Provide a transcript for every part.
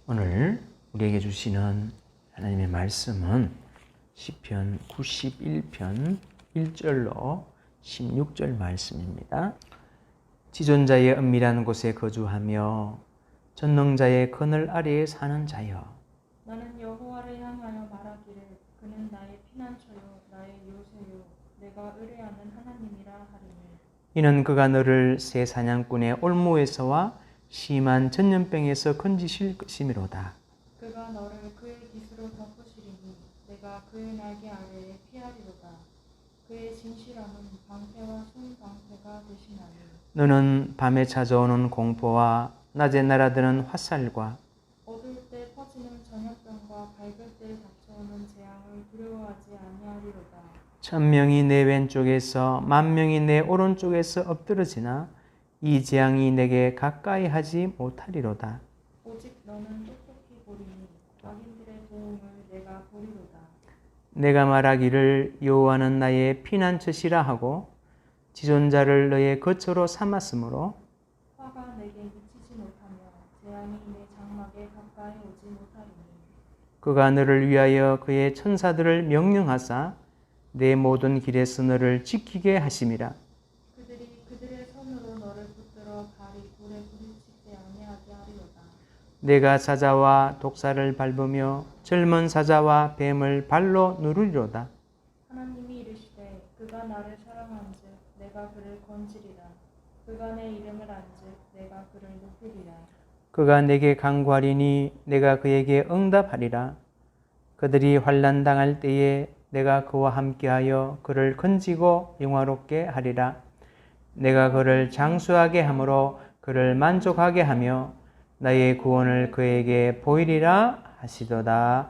오늘 우리에게 주시는 하나님의 말씀은 시편 91편 1절로 16절 말씀입니다. 지존자의 은밀한 곳에 거주하며 전능자의 그늘 아래에 사는 자여, 나는 여호와를 향하여 말하기를 그는 나의 피난처요 나의 요새요 내가 의뢰하는 하나님이라 하리니. 이는 그가 너를 새 사냥꾼의 올무에서와 심한 전염병에서 건지실 것이미로다. 그가 너를 그의 깃으로 덮으시리니 내가 그의 날개 아래에 피하리로다. 그의 진실함은 방패와 손방패가 되시나니. 너는 밤에 찾아오는 공포와 낮에 날아드는 화살과 어두울 때 퍼지는 전염병과 밝을 때 닥쳐오는 재앙을 두려워하지 아니하리로다. 1000명이 내 왼쪽에서 10,000명이 내 오른쪽에서 엎드러지나 이 재앙이 내게 가까이 하지 못하리로다. 오직 너는 똑똑히 보리니 악인들의 도움을 내가 보리로다. 내가 말하기를 여호와는 나의 피난처시라 하고 지존자를 너의 거처로 삼았으므로 화가 내게 미치지 못하며 재앙이 내 장막에 가까이 오지 못하리니. 그가 너를 위하여 그의 천사들을 명령하사 내 모든 길에서 너를 지키게 하심이라. 그들이 그들의 손으로 너를 붙들어 발이 돌에 부딪히지 아니하게 하리로다. 내가 사자와 독사를 밟으며 젊은 사자와 뱀을 발로 누르리로다. 하나님이 이르시되 그가 나를 사랑한즉 내가 그를 건지리라. 그가 내 이름을 안즉 내가 그를 높이리라. 그가 내게 간구하리니 내가 그에게 응답하리라. 그들이 환난 당할 때에 내가 그와 함께하여 그를 건지고 영화롭게 하리라. 내가 그를 장수하게 함으로 그를 만족하게 하며 나의 구원을 그에게 보이리라 하시도다.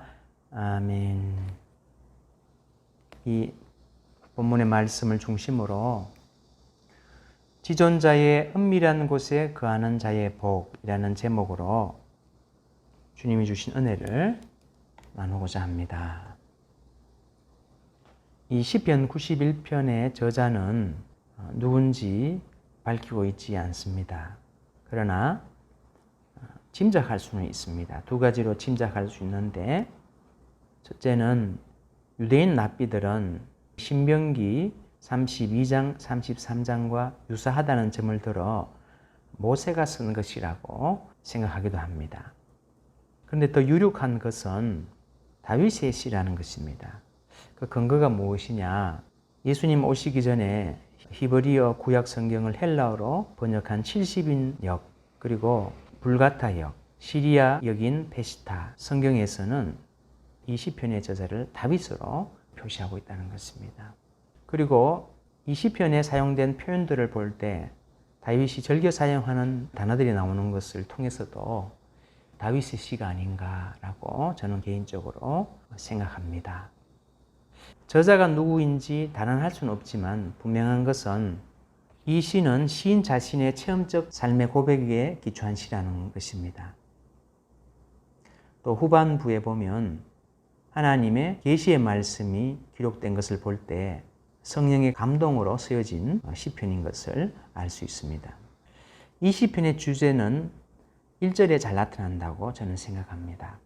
아멘. 이 본문의 말씀을 중심으로 지존자의 은밀한 곳에 거하는 자의 복이라는 제목으로 주님이 주신 은혜를 나누고자 합니다. 이 시편 91편의 저자는 누군지 밝히고 있지 않습니다. 그러나 짐작할 수는 있습니다. 두 가지로 짐작할 수 있는데, 첫째는 유대인 랍비들은 신명기 32장, 33장과 유사하다는 점을 들어 모세가 쓴 것이라고 생각하기도 합니다. 그런데 더 유력한 것은 다윗의 시라는 것입니다. 그 근거가 무엇이냐? 예수님 오시기 전에 히브리어 구약 성경을 헬라어로 번역한 70인역, 그리고 불가타역, 시리아역인 베시타 성경에서는 이 시편의 저자를 다윗으로 표시하고 있다는 것입니다. 그리고 이 시편에 사용된 표현들을 볼 때 다윗이 즐겨 사용하는 단어들이 나오는 것을 통해서도 다윗의 시가 아닌가라고 저는 개인적으로 생각합니다. 저자가 누구인지 단언할 수는 없지만 분명한 것은 이 시는 시인 자신의 체험적 삶의 고백에 기초한 시라는 것입니다. 또 후반부에 보면 하나님의 계시의 말씀이 기록된 것을 볼 때 성령의 감동으로 쓰여진 시편인 것을 알 수 있습니다. 이 시편의 주제는 1절에 잘 나타난다고 저는 생각합니다.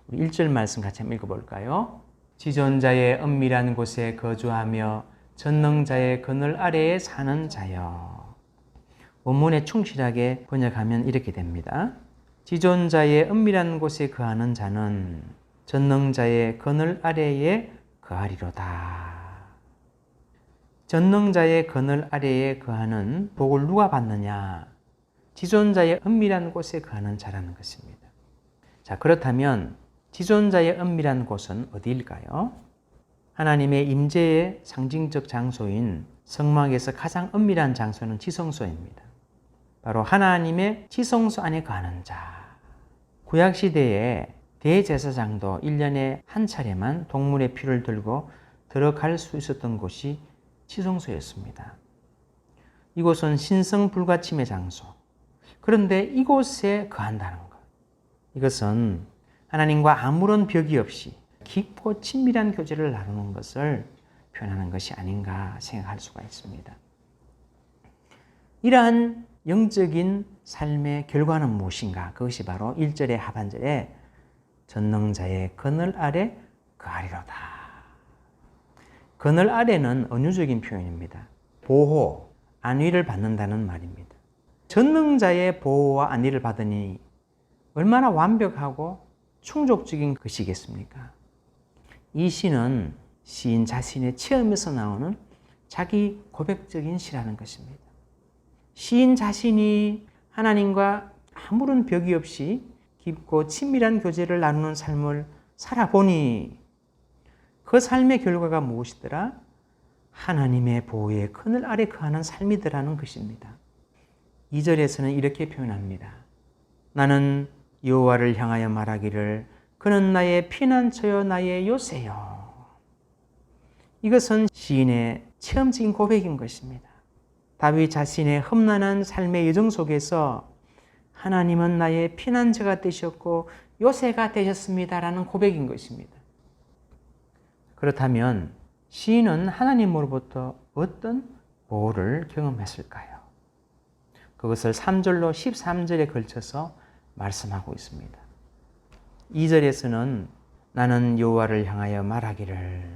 우리 1절 말씀 같이 한번 읽어볼까요? 지존자의 은밀한 곳에 거주하며 전능자의 그늘 아래에 사는 자여. 원문에 충실하게 번역하면 이렇게 됩니다. 지존자의 은밀한 곳에 거하는 자는 전능자의 그늘 아래에 거하리로다. 전능자의 그늘 아래에 거하는 복을 누가 받느냐? 지존자의 은밀한 곳에 거하는 자라는 것입니다. 자, 그렇다면 지존자의 은밀한 곳은 어디일까요? 하나님의 임재의 상징적 장소인 성막에서 가장 은밀한 장소는 지성소입니다. 바로 하나님의 지성소 안에 거하는 자. 구약시대에 대제사장도 1년에 한 차례만 동물의 피를 들고 들어갈 수 있었던 곳이 지성소였습니다. 이곳은 신성 불가침의 장소. 그런데 이곳에 거한다는 것. 이것은 하나님과 아무런 벽이 없이 깊고 친밀한 교제를 나누는 것을 표현하는 것이 아닌가 생각할 수가 있습니다. 이러한 영적인 삶의 결과는 무엇인가? 그것이 바로 1절의 하반절에 전능자의 그늘 아래 거하리로다. 그늘 아래는 은유적인 표현입니다. 보호, 안위를 받는다는 말입니다. 전능자의 보호와 안위를 받으니 얼마나 완벽하고 충족적인 것이겠습니까? 이 시는 시인 자신의 체험에서 나오는 자기 고백적인 시라는 것입니다. 시인 자신이 하나님과 아무런 벽이 없이 깊고 친밀한 교제를 나누는 삶을 살아보니 그 삶의 결과가 무엇이더라? 하나님의 보호의 그늘 아래 거하는 삶이더라는 것입니다. 2절에서는 이렇게 표현합니다. 나는 여호와를 향하여 말하기를 그는 나의 피난처요 나의 요새요. 이것은 시인의 체험적인 고백인 것입니다. 다윗 자신의 험난한 삶의 여정 속에서 하나님은 나의 피난처가 되셨고 요새가 되셨습니다라는 고백인 것입니다. 그렇다면 시인은 하나님으로부터 어떤 보호를 경험했을까요? 그것을 3절로 13절에 걸쳐서 말씀하고 있습니다. 2절에서는 나는 여호와를 향하여 말하기를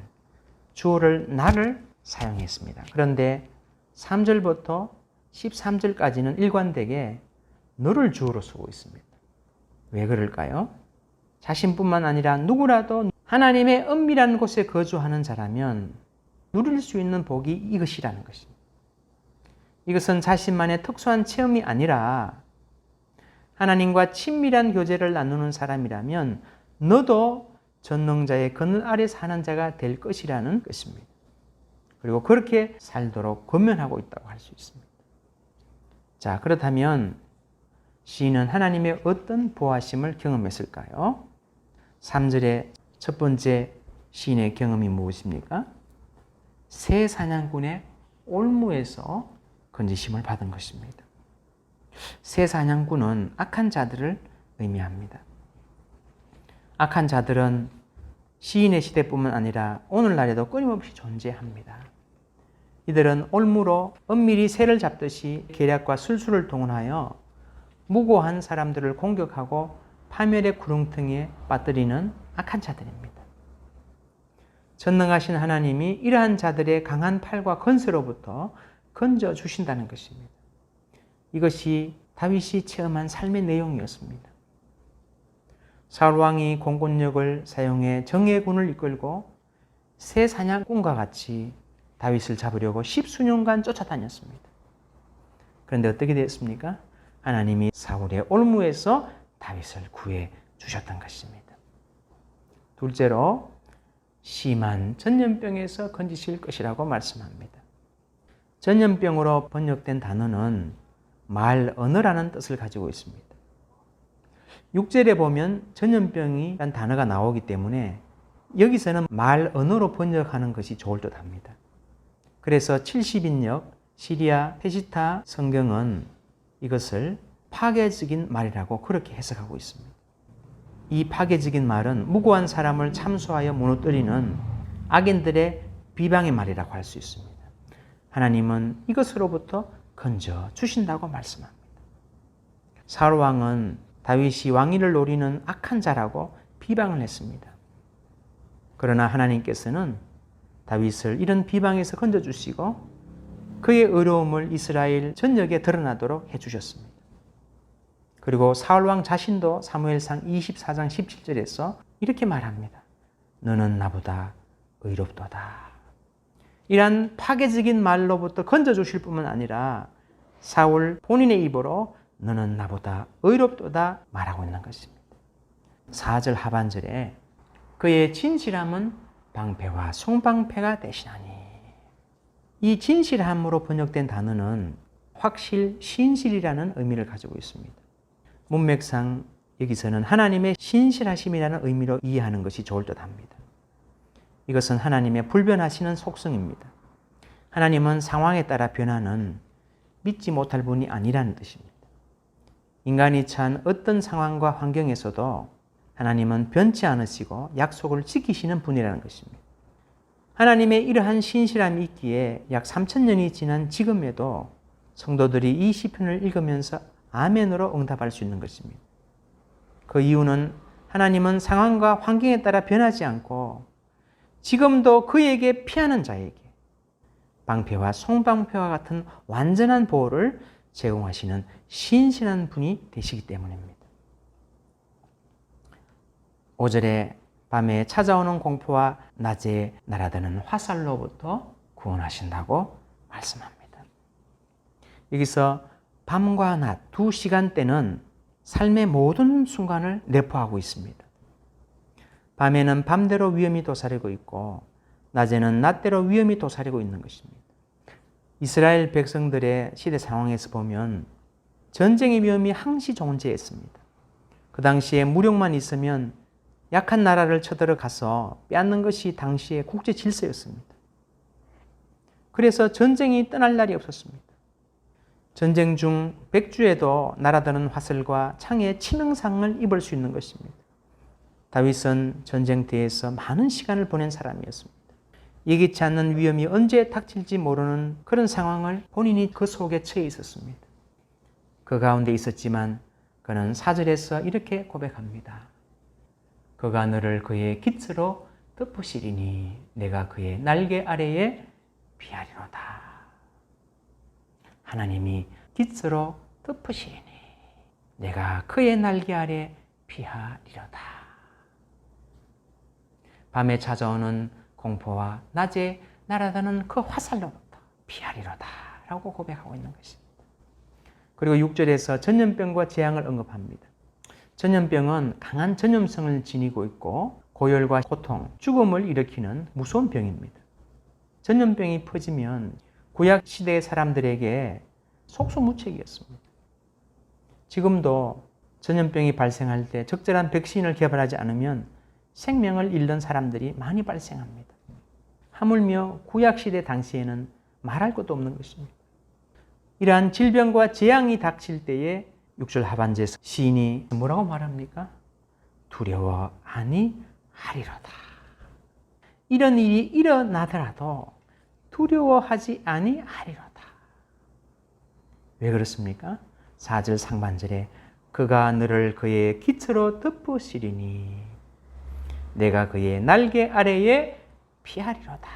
주어를 나를 사용했습니다. 그런데 3절부터 13절까지는 일관되게 너를 주어로 쓰고 있습니다. 왜 그럴까요? 자신뿐만 아니라 누구라도 하나님의 은밀한 곳에 거주하는 자라면 누릴 수 있는 복이 이것이라는 것입니다. 이것은 자신만의 특수한 체험이 아니라 하나님과 친밀한 교제를 나누는 사람이라면 너도 전능자의 그늘 아래 사는 자가 될 것이라는 것입니다. 그리고 그렇게 살도록 권면하고 있다고 할 수 있습니다. 자, 그렇다면 시인은 하나님의 어떤 보호하심을 경험했을까요? 3절의 첫 번째 시인의 경험이 무엇입니까? 새 사냥꾼의 올무에서 건지심을 받은 것입니다. 새 사냥꾼은 악한 자들을 의미합니다. 악한 자들은 시인의 시대뿐만 아니라 오늘날에도 끊임없이 존재합니다. 이들은 올무로 은밀히 새를 잡듯이 계략과 술수를 동원하여 무고한 사람들을 공격하고 파멸의 구렁텅이에 빠뜨리는 악한 자들입니다. 전능하신 하나님이 이러한 자들의 강한 팔과 건세로부터 건져 주신다는 것입니다. 이것이 다윗이 체험한 삶의 내용이었습니다. 사울왕이 공권력을 사용해 정예군을 이끌고 새 사냥꾼과 같이 다윗을 잡으려고 10수년간 쫓아다녔습니다. 그런데 어떻게 되었습니까? 하나님이 사울의 올무에서 다윗을 구해 주셨던 것입니다. 둘째로 심한 전염병에서 건지실 것이라고 말씀합니다. 전염병으로 번역된 단어는 말언어라는 뜻을 가지고 있습니다. 6절에 보면 전염병이라는 단어가 나오기 때문에 여기서는 말언어로 번역하는 것이 좋을 듯 합니다. 그래서 70인역 시리아 페시타 성경은 이것을 파괴적인 말이라고 그렇게 해석하고 있습니다. 이 파괴적인 말은 무고한 사람을 참수하여 무너뜨리는 악인들의 비방의 말이라고 할 수 있습니다. 하나님은 이것으로부터 건져 주신다고 말씀합니다. 사울왕은 다윗이 왕위를 노리는 악한 자라고 비방을 했습니다. 그러나 하나님께서는 다윗을 이런 비방에서 건져 주시고 그의 의로움을 이스라엘 전역에 드러나도록 해주셨습니다. 그리고 사울왕 자신도 사무엘상 24장 17절에서 이렇게 말합니다. 너는 나보다 의롭도다. 이러한 파괴적인 말로부터 건져 주실 뿐만 아니라 사울 본인의 입으로 너는 나보다 의롭도다 말하고 있는 것입니다. 4절 하반절에 그의 진실함은 방패와 송방패가 되시나니, 이 진실함으로 번역된 단어는 확실, 신실이라는 의미를 가지고 있습니다. 문맥상 여기서는 하나님의 신실하심이라는 의미로 이해하는 것이 좋을 듯 합니다. 이것은 하나님의 불변하시는 속성입니다. 하나님은 상황에 따라 변하는 믿지 못할 분이 아니라는 뜻입니다. 인간이 처한 어떤 상황과 환경에서도 하나님은 변치 않으시고 약속을 지키시는 분이라는 것입니다. 하나님의 이러한 신실함이 있기에 약 3000년이 지난 지금에도 성도들이 이 시편을 읽으면서 아멘으로 응답할 수 있는 것입니다. 그 이유는 하나님은 상황과 환경에 따라 변하지 않고 지금도 그에게 피하는 자에게 방패와 송방패와 같은 완전한 보호를 제공하시는 신실한 분이 되시기 때문입니다. 5절에 밤에 찾아오는 공포와 낮에 날아드는 화살로부터 구원하신다고 말씀합니다. 여기서 밤과 낮 두 시간대는 삶의 모든 순간을 내포하고 있습니다. 밤에는 밤대로 위험이 도사리고 있고 낮에는 낮대로 위험이 도사리고 있는 것입니다. 이스라엘 백성들의 시대 상황에서 보면 전쟁의 위험이 항시 존재했습니다. 그 당시에 무력만 있으면 약한 나라를 쳐들어가서 빼앗는 것이 당시의 국제 질서였습니다. 그래서 전쟁이 떠날 날이 없었습니다. 전쟁 중 백주에도 날아드는 화살과 창에 치명상을 입을 수 있는 것입니다. 다윗은 전쟁터에서 많은 시간을 보낸 사람이었습니다. 예기치 않는 위험이 언제 닥칠지 모르는 그런 상황을 본인이 그 속에 처해 있었습니다. 그 가운데 있었지만 그는 4절에서 이렇게 고백합니다. 그가 너를 그의 깃으로 덮으시리니 내가 그의 날개 아래에 피하리로다. 하나님이 깃으로 덮으시리니 내가 그의 날개 아래 피하리로다. 밤에 찾아오는 공포와 낮에 날아드는 그 화살로부터 피하리로다 라고 고백하고 있는 것입니다. 그리고 6절에서 전염병과 재앙을 언급합니다. 전염병은 강한 전염성을 지니고 있고 고열과 고통, 죽음을 일으키는 무서운 병입니다. 전염병이 퍼지면 구약 시대의 사람들에게 속수무책이었습니다. 지금도 전염병이 발생할 때 적절한 백신을 개발하지 않으면 생명을 잃는 사람들이 많이 발생합니다. 하물며 구약시대 당시에는 말할 것도 없는 것입니다. 이러한 질병과 재앙이 닥칠 때에 6절 하반절에서 시인이 뭐라고 말합니까? 두려워 아니하리로다. 이런 일이 일어나더라도 두려워하지 아니하리로다. 왜 그렇습니까? 4절 상반절에 그가 너를 그의 깃으로 덮으시리니 내가 그의 날개 아래에 피하리로다.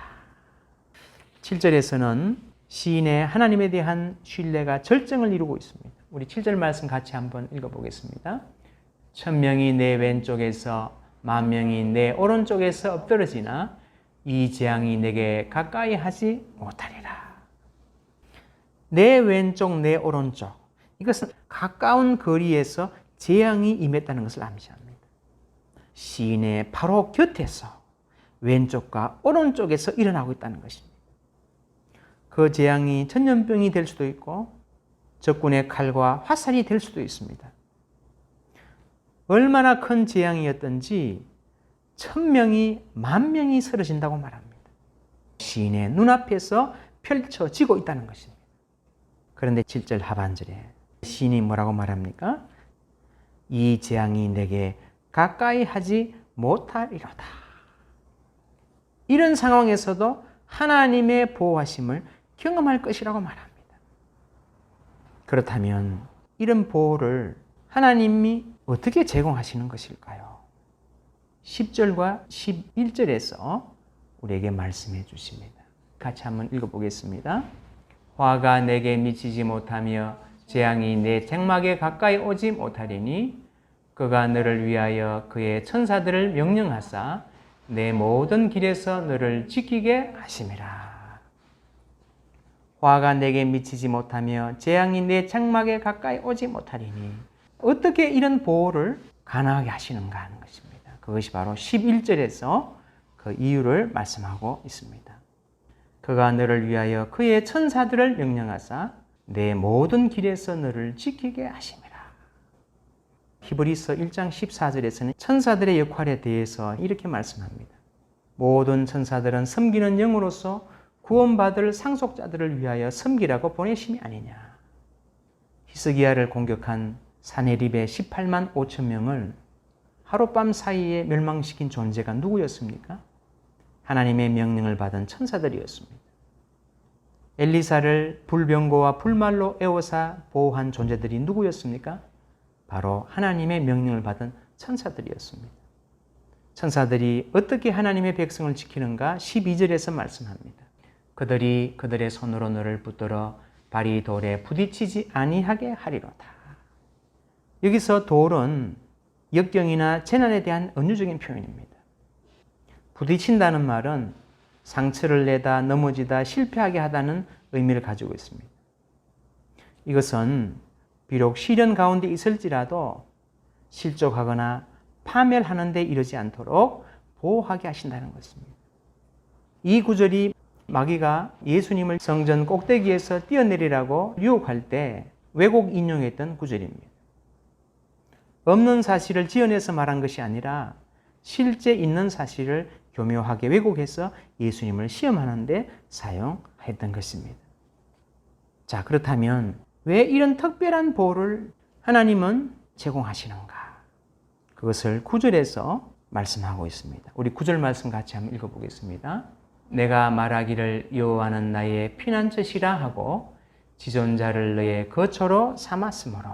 7절에서는 시인의 하나님에 대한 신뢰가 절정을 이루고 있습니다. 우리 7절 말씀 같이 한번 읽어보겠습니다. 1000명이 내 왼쪽에서 10,000명이 내 오른쪽에서 엎드러지나 이 재앙이 내게 가까이 하지 못하리라. 내 왼쪽, 내 오른쪽. 이것은 가까운 거리에서 재앙이 임했다는 것을 암시합니다. 시인의 바로 곁에서 왼쪽과 오른쪽에서 일어나고 있다는 것입니다. 그 재앙이 전염병이 될 수도 있고 적군의 칼과 화살이 될 수도 있습니다. 얼마나 큰 재앙이었던지 1000명이 10,000명이 쓰러진다고 말합니다. 시인의 눈앞에서 펼쳐지고 있다는 것입니다. 그런데 7절 하반절에 시인이 뭐라고 말합니까? 이 재앙이 내게 가까이 하지 못하리로다. 이런 상황에서도 하나님의 보호하심을 경험할 것이라고 말합니다. 그렇다면 이런 보호를 하나님이 어떻게 제공하시는 것일까요? 10절과 11절에서 우리에게 말씀해 주십니다. 같이 한번 읽어보겠습니다. 화가 내게 미치지 못하며 재앙이 내 장막에 가까이 오지 못하리니 그가 너를 위하여 그의 천사들을 명령하사 내 모든 길에서 너를 지키게 하심이라. 화가 내게 미치지 못하며 재앙이 내 장막에 가까이 오지 못하리니 어떻게 이런 보호를 가능하게 하시는가 하는 것입니다. 그것이 바로 11절에서 그 이유를 말씀하고 있습니다. 그가 너를 위하여 그의 천사들을 명령하사 내 모든 길에서 너를 지키게 하심이라. 히브리서 1장 14절에서는 천사들의 역할에 대해서 이렇게 말씀합니다. 모든 천사들은 섬기는 영으로서 구원받을 상속자들을 위하여 섬기라고 보내심이 아니냐. 히스기야를 공격한 사네립의 18만 5천 명을 하룻밤 사이에 멸망시킨 존재가 누구였습니까? 하나님의 명령을 받은 천사들이었습니다. 엘리사를 불병거와 불말로 애워사 보호한 존재들이 누구였습니까? 바로 하나님의 명령을 받은 천사들이었습니다. 천사들이 어떻게 하나님의 백성을 지키는가 12절에서 말씀합니다. 그들이 그들의 손으로 너를 붙들어 발이 돌에 부딪히지 아니하게 하리로다. 여기서 돌은 역경이나 재난에 대한 은유적인 표현입니다. 부딪힌다는 말은 상처를 내다 넘어지다 실패하게 하다는 의미를 가지고 있습니다. 이것은 비록 시련 가운데 있을지라도 실족하거나 파멸하는 데 이르지 않도록 보호하게 하신다는 것입니다. 이 구절이 마귀가 예수님을 성전 꼭대기에서 뛰어내리라고 유혹할 때 왜곡 인용했던 구절입니다. 없는 사실을 지어내서 말한 것이 아니라 실제 있는 사실을 교묘하게 왜곡해서 예수님을 시험하는 데 사용했던 것입니다. 자, 그렇다면 왜 이런 특별한 보호를 하나님은 제공하시는가? 그것을 9절에서 말씀하고 있습니다. 우리 9절 말씀 같이 한번 읽어보겠습니다. 내가 말하기를 여호와는 나의 피난처시라 하고 지존자를 너의 거처로 삼았으므로.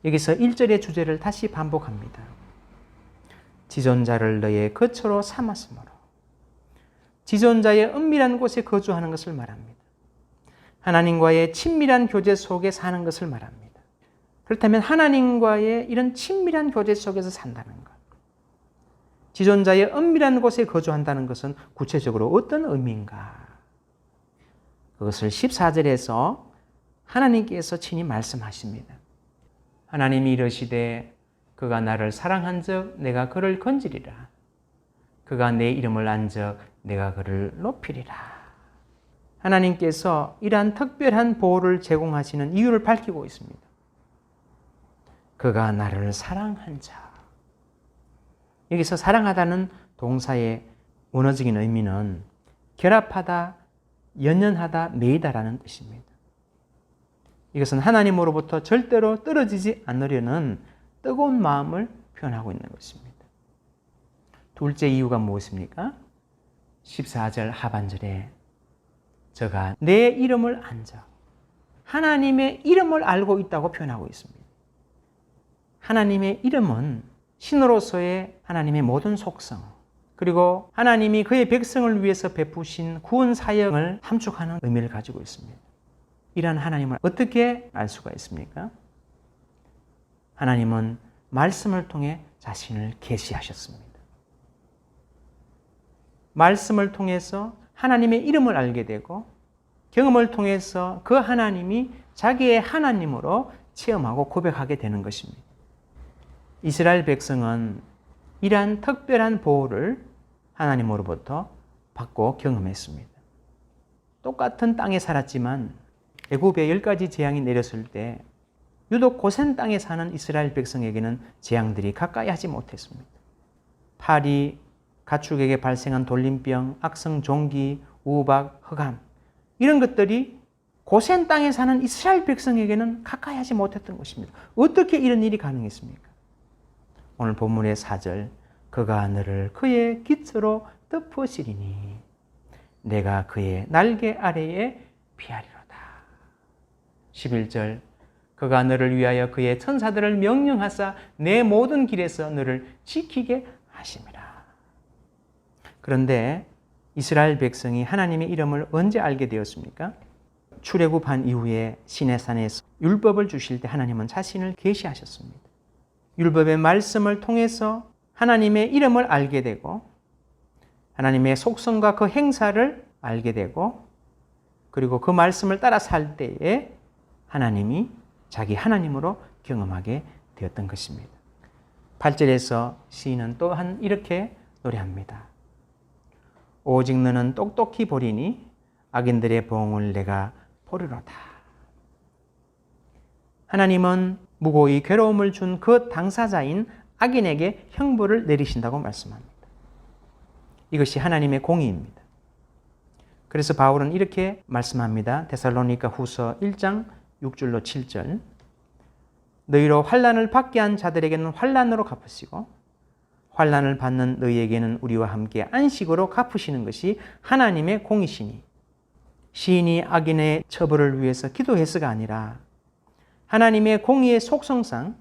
여기서 1절의 주제를 다시 반복합니다. 지존자를 너의 거처로 삼았으므로. 지존자의 은밀한 곳에 거주하는 것을 말합니다. 하나님과의 친밀한 교제 속에 사는 것을 말합니다. 그렇다면 하나님과의 이런 친밀한 교제 속에서 산다는 것, 지존자의 은밀한 곳에 거주한다는 것은 구체적으로 어떤 의미인가? 그것을 14절에서 하나님께서 친히 말씀하십니다. 하나님이 이르시되 그가 나를 사랑한 적 내가 그를 건지리라. 그가 내 이름을 안 적 내가 그를 높이리라. 하나님께서 이러한 특별한 보호를 제공하시는 이유를 밝히고 있습니다. 그가 나를 사랑한 자. 여기서 사랑하다는 동사의 원어적인 의미는 결합하다, 연연하다, 매이다라는 뜻입니다. 이것은 하나님으로부터 절대로 떨어지지 않으려는 뜨거운 마음을 표현하고 있는 것입니다. 둘째 이유가 무엇입니까? 14절 하반절에 저가 내 이름을 안 적, 하나님의 이름을 알고 있다고 표현하고 있습니다. 하나님의 이름은 신으로서의 하나님의 모든 속성, 그리고 하나님이 그의 백성을 위해서 베푸신 구원 사역을 함축하는 의미를 가지고 있습니다. 이러한 하나님을 어떻게 알 수가 있습니까? 하나님은 말씀을 통해 자신을 계시하셨습니다. 말씀을 통해서 하나님의 이름을 알게 되고 경험을 통해서 그 하나님이 자기의 하나님으로 체험하고 고백하게 되는 것입니다. 이스라엘 백성은 이러한 특별한 보호를 하나님으로부터 받고 경험했습니다. 똑같은 땅에 살았지만 애굽에 10가지 재앙이 내렸을 때 유독 고센 땅에 사는 이스라엘 백성에게는 재앙들이 가까이 하지 못했습니다. 파리, 가축에게 발생한 돌림병, 악성 종기, 우박, 흑암, 이런 것들이 고센 땅에 사는 이스라엘 백성에게는 가까이 하지 못했던 것입니다. 어떻게 이런 일이 가능했습니까? 오늘 본문의 4절, 그가 너를 그의 깃으로 덮으시리니 내가 그의 날개 아래에 피하리로다. 11절, 그가 너를 위하여 그의 천사들을 명령하사 내 모든 길에서 너를 지키게 하심이라. 그런데 이스라엘 백성이 하나님의 이름을 언제 알게 되었습니까? 출애굽한 이후에 시내산에서 율법을 주실 때 하나님은 자신을 계시하셨습니다. 율법의 말씀을 통해서 하나님의 이름을 알게 되고 하나님의 속성과 그 행사를 알게 되고 그리고 그 말씀을 따라 살 때에 하나님이 자기 하나님으로 경험하게 되었던 것입니다. 8절에서 시인은 또한 이렇게 노래합니다. 오직 너는 똑똑히 보리니 악인들의 보응을 내가 보리로다. 하나님은 무고히 괴로움을 준 그 당사자인 악인에게 형벌을 내리신다고 말씀합니다. 이것이 하나님의 공의입니다. 그래서 바울은 이렇게 말씀합니다. 데살로니가 후서 1장 6절로 7절. 너희로 환난을 받게 한 자들에게는 환난으로 갚으시고 환난을 받는 너희에게는 우리와 함께 안식으로 갚으시는 것이 하나님의 공이시니 시인이 악인의 처벌을 위해서 기도해서가 아니라 하나님의 공의의 속성상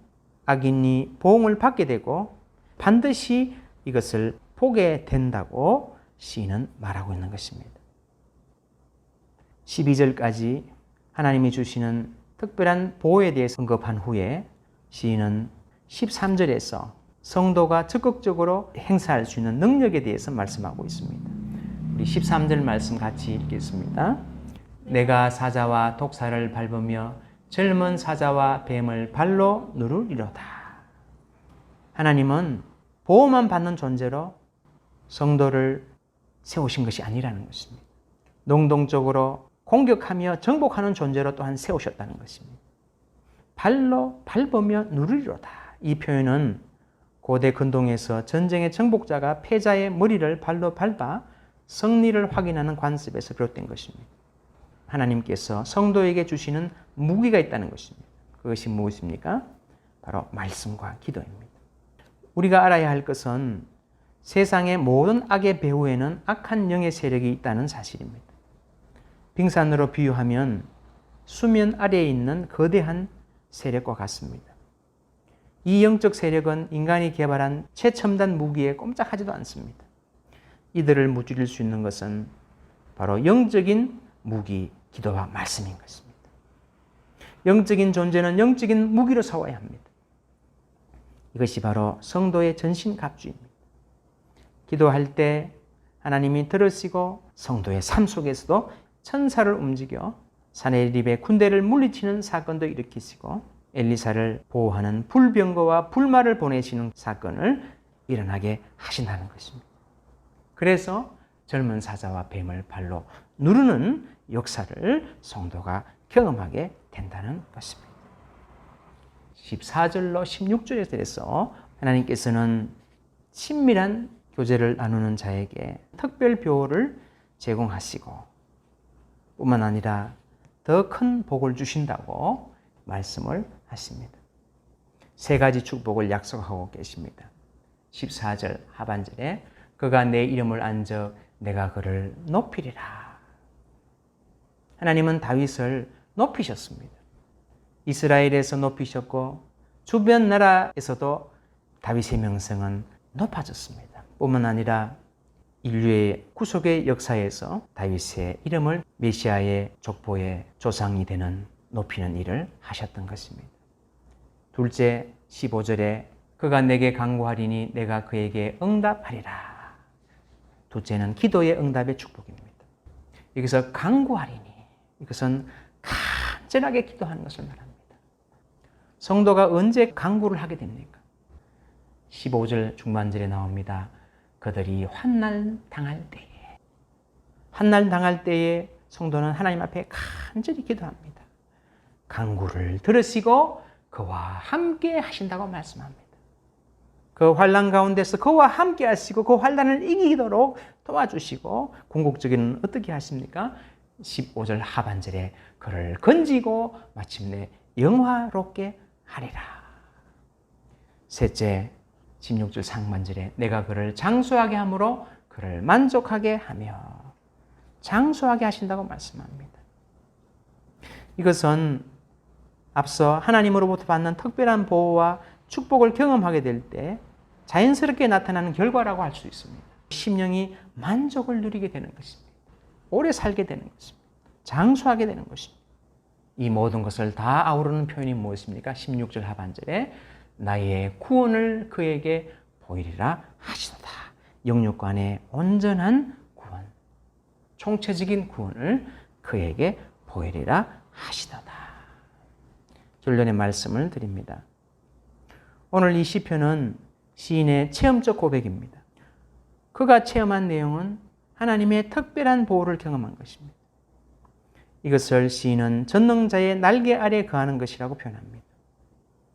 악인이 보응을 받게 되고 반드시 이것을 보게 된다고 시인은 말하고 있는 것입니다. 12절까지 하나님이 주시는 특별한 보호에 대해서 언급한 후에 시인은 13절에서 성도가 적극적으로 행사할 수 있는 능력에 대해서 말씀하고 있습니다. 우리 13절 말씀 같이 읽겠습니다. 내가 사자와 독사를 밟으며 젊은 사자와 뱀을 발로 누르리로다. 하나님은 보호만 받는 존재로 성도를 세우신 것이 아니라는 것입니다. 능동적으로 공격하며 정복하는 존재로 또한 세우셨다는 것입니다. 발로 밟으며 누르리로다. 이 표현은 고대 근동에서 전쟁의 정복자가 패자의 머리를 발로 밟아 승리를 확인하는 관습에서 비롯된 것입니다. 하나님께서 성도에게 주시는 무기가 있다는 것입니다. 그것이 무엇입니까? 바로 말씀과 기도입니다. 우리가 알아야 할 것은 세상의 모든 악의 배후에는 악한 영의 세력이 있다는 사실입니다. 빙산으로 비유하면 수면 아래에 있는 거대한 세력과 같습니다. 이 영적 세력은 인간이 개발한 최첨단 무기에 꼼짝하지도 않습니다. 이들을 무찌를 수 있는 것은 바로 영적인 무기, 기도와 말씀인 것입니다. 영적인 존재는 영적인 무기로 싸워야 합니다. 이것이 바로 성도의 전신갑주입니다. 기도할 때 하나님이 들으시고 성도의 삶 속에서도 천사를 움직여 사내립의 군대를 물리치는 사건도 일으키시고 엘리사를 보호하는 불병거와 불말을 보내시는 사건을 일어나게 하신다는 것입니다. 그래서 젊은 사자와 뱀을 발로 누르는 역사를 성도가 경험하게 된다는 것입니다. 14절로 16절에서 하나님께서는 친밀한 교제를 나누는 자에게 특별 보호를 제공하시고 뿐만 아니라 더 큰 복을 주신다고 말씀을 하십니다. 세 가지 축복을 약속하고 계십니다. 14절 하반절에 그가 내 이름을 안적 내가 그를 높이리라. 하나님은 다윗을 높이셨습니다. 이스라엘에서 높이셨고 주변 나라에서도 다윗의 명성은 높아졌습니다. 뿐만 아니라 인류의 구속의 역사에서 다윗의 이름을 메시아의 족보의 조상이 되는 높이는 일을 하셨던 것입니다. 둘째 15절에 그가 내게 간구하리니 내가 그에게 응답하리라. 둘째는 기도의 응답의 축복입니다. 여기서 간구하리니 이것은 간절하게 기도하는 것을 말합니다. 성도가 언제 간구를 하게 됩니까? 15절 중반절에 나옵니다. 그들이 환난 당할 때에. 환난 당할 때에 성도는 하나님 앞에 간절히 기도합니다. 간구를 들으시고 그와 함께 하신다고 말씀합니다. 그 환난 가운데서 그와 함께 하시고 그 환난을 이기도록 도와주시고 궁극적으로는 어떻게 하십니까? 15절 하반절에 그를 건지고 마침내 영화롭게 하리라. 셋째 16절 상반절에 내가 그를 장수하게 함으로 그를 만족하게 하며 장수하게 하신다고 말씀합니다. 이것은 앞서 하나님으로부터 받는 특별한 보호와 축복을 경험하게 될 때 자연스럽게 나타나는 결과라고 할 수 있습니다. 심령이 만족을 누리게 되는 것입니다. 오래 살게 되는 것입니다. 장수하게 되는 것입니다. 이 모든 것을 다 아우르는 표현이 무엇입니까? 16절 하반절에 나의 구원을 그에게 보이리라 하시도다. 영육간의 온전한 구원, 총체적인 구원을 그에게 보이리라 하시도다. 결론의 말씀을 드립니다. 오늘 이 시편은 시인의 체험적 고백입니다. 그가 체험한 내용은 하나님의 특별한 보호를 경험한 것입니다. 이것을 시인은 전능자의 날개 아래 거하는 것이라고 표현합니다.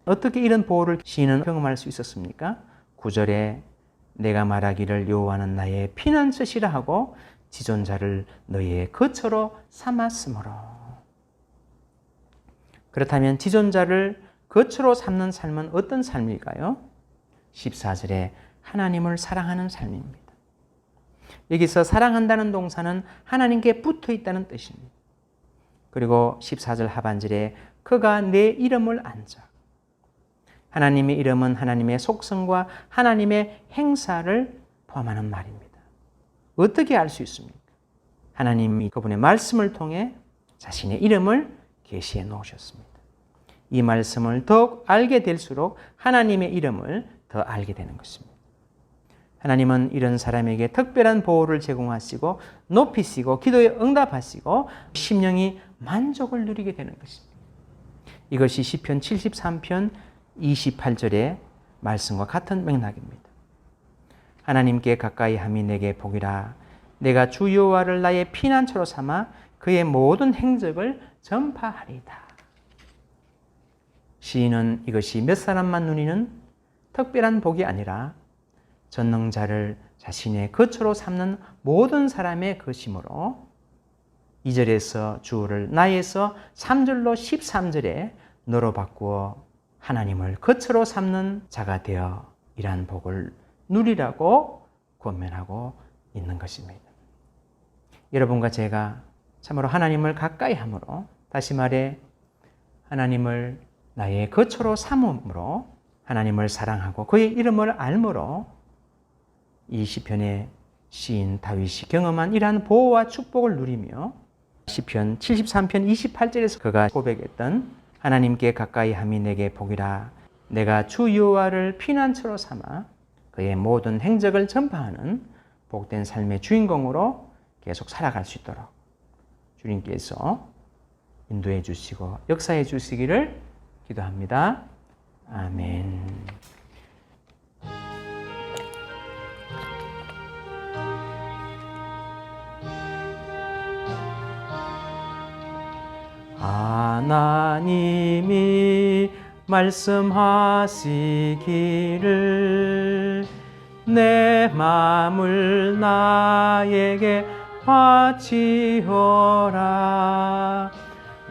어떻게 이런 보호를 시인은 경험할 수 있었습니까? 9절에 내가 말하기를 여호와는 나의 피난처시라 하고 지존자를 너의 거처로 삼았으므로. 그렇다면 지존자를 거처로 삼는 삶은 어떤 삶일까요? 14절에 하나님을 사랑하는 삶입니다. 여기서 사랑한다는 동사는 하나님께 붙어 있다는 뜻입니다. 그리고 14절 하반절에 그가 내 이름을 안자. 하나님의 이름은 하나님의 속성과 하나님의 행사를 포함하는 말입니다. 어떻게 알 수 있습니까? 하나님이 그분의 말씀을 통해 자신의 이름을 계시해 놓으셨습니다. 이 말씀을 더욱 알게 될수록 하나님의 이름을 더 알게 되는 것입니다. 하나님은 이런 사람에게 특별한 보호를 제공하시고 높이시고 기도에 응답하시고 심령이 만족을 누리게 되는 것입니다. 이것이 시편 73편 28절의 말씀과 같은 맥락입니다. 하나님께 가까이 함이 내게 복이라. 내가 주 여호와를 나의 피난처로 삼아 그의 모든 행적을 전파하리이다. 시인은 이것이 몇 사람만 누리는 특별한 복이 아니라 전능자를 자신의 거처로 삼는 모든 사람의 것이므로 2절에서 주를 나에서 3절로 13절에 너로 바꾸어 하나님을 거처로 삼는 자가 되어 이러한 복을 누리라고 권면하고 있는 것입니다. 여러분과 제가 참으로 하나님을 가까이 함으로, 다시 말해 하나님을 나의 거처로 삼음으로, 하나님을 사랑하고 그의 이름을 알므로 이 시편의 시인 다윗이 경험한 이러한 보호와 축복을 누리며 시편 73편 28절에서 그가 고백했던 하나님께 가까이 함이 내게 복이라. 내가 주 여호와를 피난처로 삼아 그의 모든 행적을 전파하는 복된 삶의 주인공으로 계속 살아갈 수 있도록 주님께서 인도해 주시고 역사해 주시기를 기도합니다. 아멘. 하나님이 말씀하시기를 내 마음을 나에게 바치어라.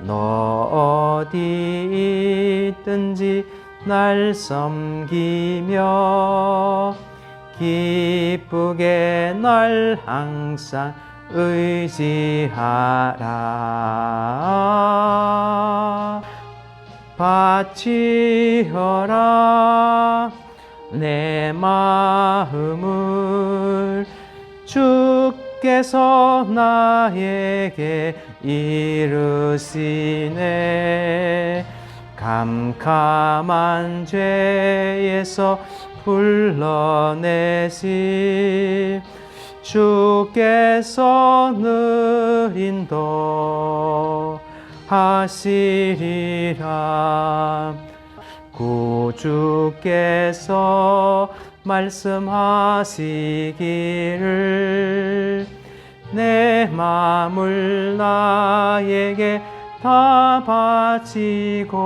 너 어디 있든지 날 섬기며 기쁘게 날 항상 의지하라. 바치어라 내 마음을 주께서 나에게 이르시네. 캄캄한 죄에서 불러내시 주께서 늘 인도하시리라. 구주께서 말씀하시기를 내 마음을 나에게 다 바치고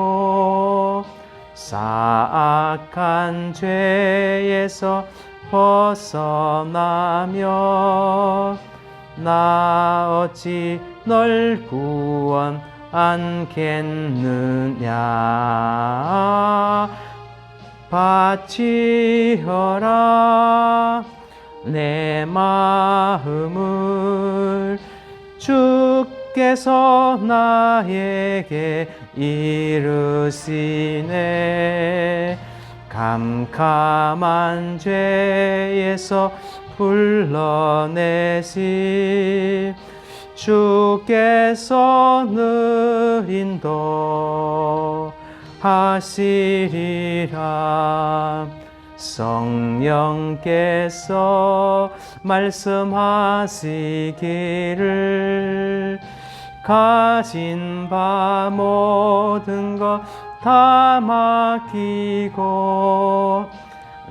사악한 죄에서 벗어나며 나 어찌 널 구원 않겠느냐. 바치어라 내 마음을 주께서 나에게 이르시네. 캄캄한 죄에서 불러내시 주께서 늘 인도하시리라. 성령께서 말씀하시기를 가진 바 모든 것 다 맡기고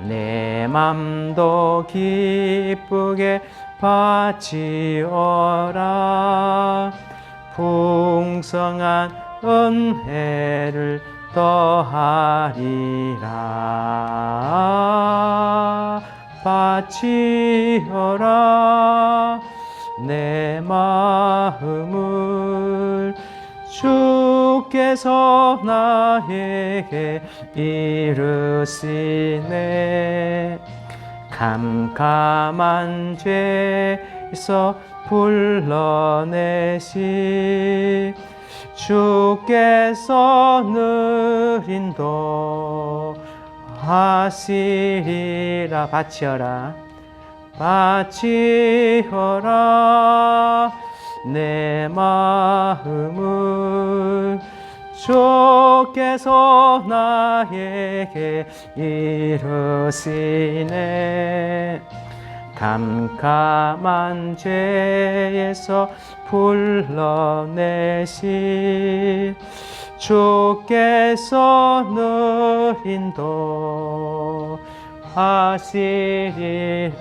내 맘도 기쁘게 바치어라. 풍성한 은혜를 더하리라. 바치어라 내 마음을 주께서 나에게 이르시네. 캄캄한 죄에서 불러내시 주께서 느린도 하시리라. 바치어라 바치어라 내 마음을 주께서 나에게 이르시네. 캄캄한 죄에서 불러내시 주께서 느린도 하시리라.